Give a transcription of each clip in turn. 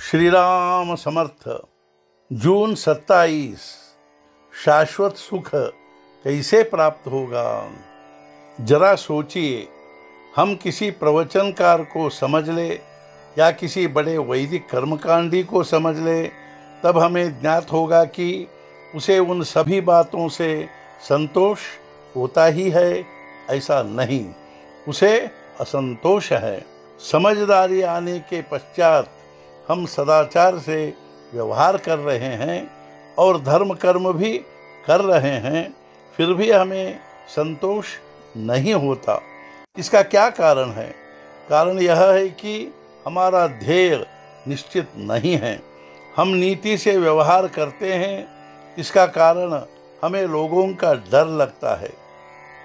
श्री राम समर्थ। जून 27। शाश्वत सुख कैसे प्राप्त होगा? जरा सोचिए, हम किसी प्रवचनकार को समझ ले या किसी बड़े वैदिक कर्मकांडी को समझ ले, तब हमें ज्ञात होगा कि उसे उन सभी बातों से संतोष होता ही है। ऐसा नहीं, उसे असंतोष है। समझदारी आने के पश्चात हम सदाचार से व्यवहार कर रहे हैं और धर्म कर्म भी कर रहे हैं, फिर भी हमें संतोष नहीं होता। इसका क्या कारण है? कारण यह है कि हमारा ध्येय निश्चित नहीं है। हम नीति से व्यवहार करते हैं, इसका कारण हमें लोगों का डर लगता है,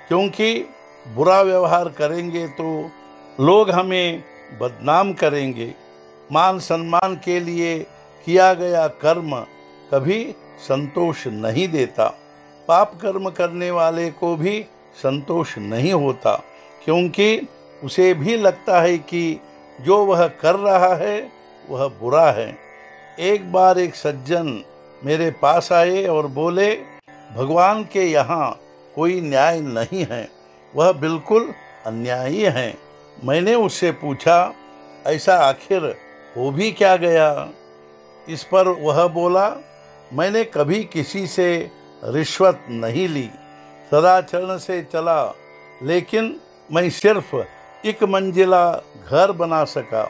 क्योंकि बुरा व्यवहार करेंगे तो लोग हमें बदनाम करेंगे। मान सम्मान के लिए किया गया कर्म कभी संतोष नहीं देता। पाप कर्म करने वाले को भी संतोष नहीं होता, क्योंकि उसे भी लगता है कि जो वह कर रहा है वह बुरा है। एक बार एक सज्जन मेरे पास आए और बोले, भगवान के यहाँ कोई न्याय नहीं है, वह बिल्कुल अन्यायी हैं। मैंने उससे पूछा, ऐसा आखिर हो भी क्या गया? इस पर वह बोला, मैंने कभी किसी से रिश्वत नहीं ली, सदाचरण से चला, लेकिन मैं सिर्फ एक मंजिला घर बना सका,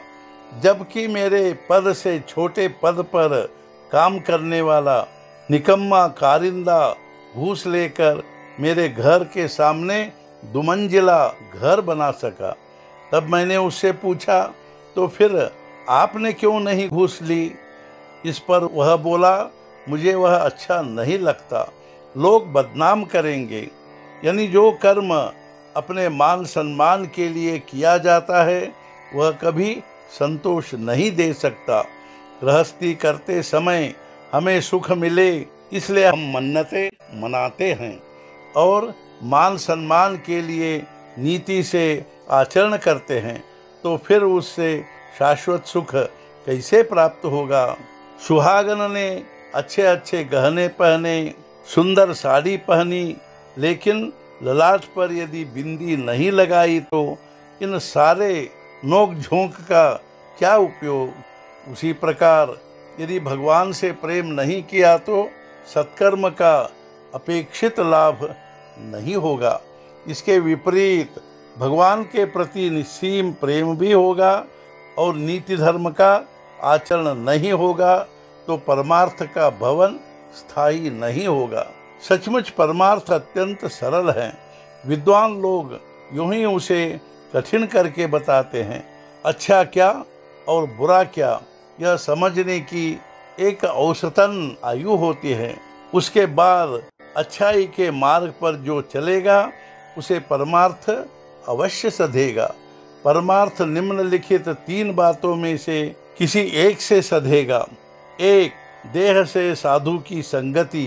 जबकि मेरे पद से छोटे पद पर काम करने वाला निकम्मा कारिंदा घूस लेकर मेरे घर के सामने दुमंजिला घर बना सका। तब मैंने उससे पूछा, तो फिर आपने क्यों नहीं घूस ली? इस पर वह बोला, मुझे वह अच्छा नहीं लगता, लोग बदनाम करेंगे। यानी जो कर्म अपने मान सम्मान के लिए किया जाता है वह कभी संतोष नहीं दे सकता। गृहस्थी करते समय हमें सुख मिले इसलिए हम मन्नतें मनाते हैं और मान सम्मान के लिए नीति से आचरण करते हैं, तो फिर उससे शाश्वत सुख कैसे प्राप्त होगा? सुहागन ने अच्छे अच्छे गहने पहने, सुंदर साड़ी पहनी, लेकिन ललाट पर यदि बिंदी नहीं लगाई तो इन सारे नोक झोंक का क्या उपयोग? उसी प्रकार यदि भगवान से प्रेम नहीं किया तो सत्कर्म का अपेक्षित लाभ नहीं होगा। इसके विपरीत भगवान के प्रति निस्सीम प्रेम भी होगा और नीति धर्म का आचरण नहीं होगा तो परमार्थ का भवन स्थायी नहीं होगा। सचमुच परमार्थ अत्यंत सरल है। विद्वान लोग यूं ही उसे कठिन करके बताते हैं। अच्छा क्या और बुरा क्या, यह समझने की एक औसतन आयु होती है। उसके बाद अच्छाई के मार्ग पर जो चलेगा उसे परमार्थ अवश्य सधेगा। परमार्थ निम्नलिखित 3 बातों में से किसी एक से सधेगा। 1. देह से साधु की संगति,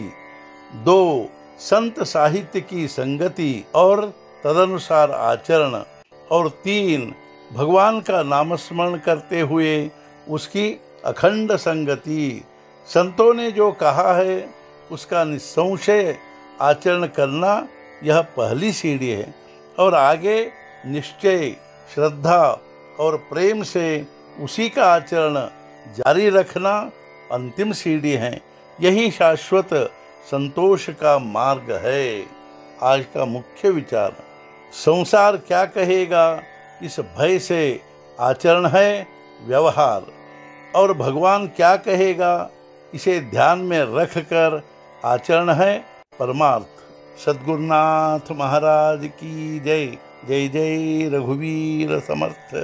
2. संत साहित्य की संगति और तदनुसार आचरण, और 3. भगवान का नामस्मरण करते हुए उसकी अखंड संगति। संतों ने जो कहा है उसका निसंशय आचरण करना यह पहली सीढ़ी है, और आगे निश्चय, श्रद्धा और प्रेम से उसी का आचरण जारी रखना अंतिम सीढ़ी है। यही शाश्वत संतोष का मार्ग है। आज का मुख्य विचार, संसार क्या कहेगा इस भय से आचरण है व्यवहार, और भगवान क्या कहेगा इसे ध्यान में रखकर आचरण है परमार्थ। सद्गुरुनाथ महाराज की जय। जय जय रघुवीर समर्थ।